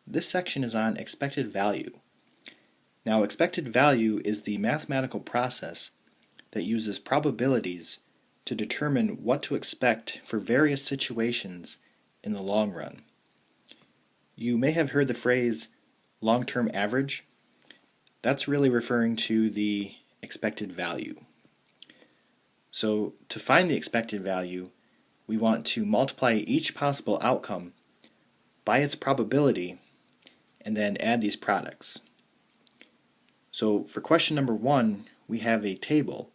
This section is on expected value. Now, expected value is the mathematical process that uses probabilities to determine what to expect for various situations in the long run. You may have heard the phrase long-term average. That's really referring to the expected value. So to find the expected value, we want to multiply each possible outcome by its probability and then add these products. So for question number 1, we have a table,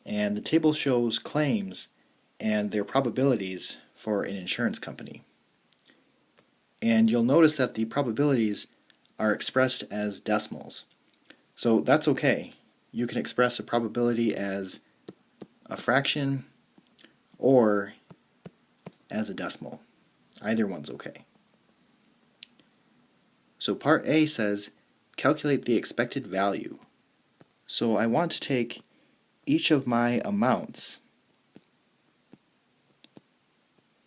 and the table shows claims and their probabilities for an insurance company. And you'll notice that the probabilities are expressed as decimals. So that's okay. You can express a probability as a fraction or as a decimal. Either one's okay. So part A says calculate the expected value. So I want to take each of my amounts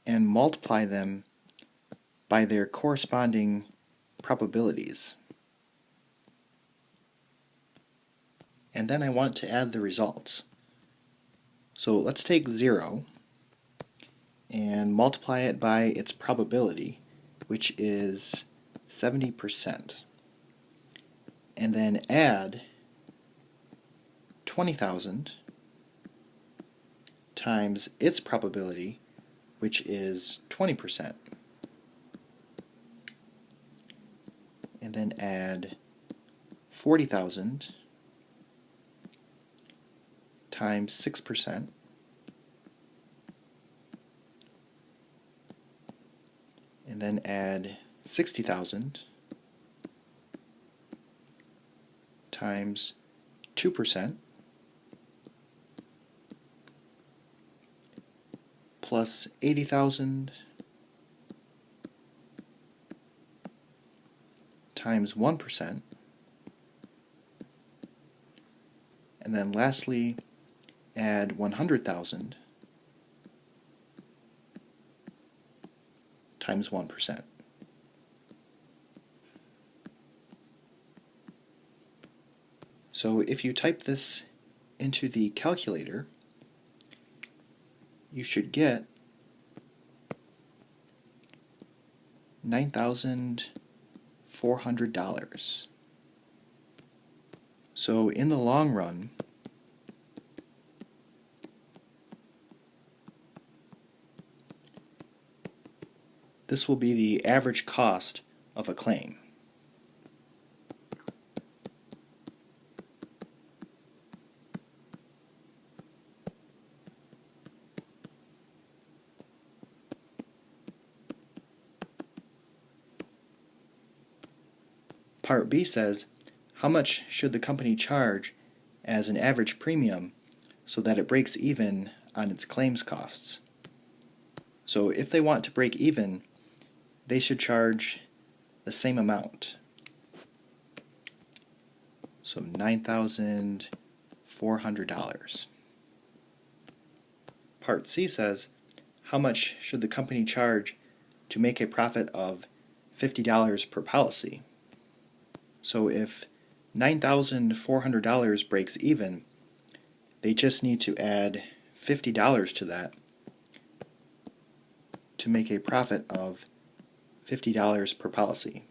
and multiply them by their corresponding probabilities. And then I want to add the results. So let's take 0 and multiply it by its probability, which is 70%. And then add 20,000 times its probability, which is 20%. And then add 40,000 times 6%. And then add 60,000 times 2% plus 80,000 times 1%, and then lastly add 100,000 times 1%. So if you type this into the calculator, you should get $9,400. So in the long run, this will be the average cost of a claim. Part B says, how much should the company charge as an average premium so that it breaks even on its claims costs? So if they want to break even, they should charge the same amount. So $9,400. Part C says, how much should the company charge to make a profit of $50 per policy? So if $9,400 breaks even, they just need to add $50 to that to make a profit of $50 per policy.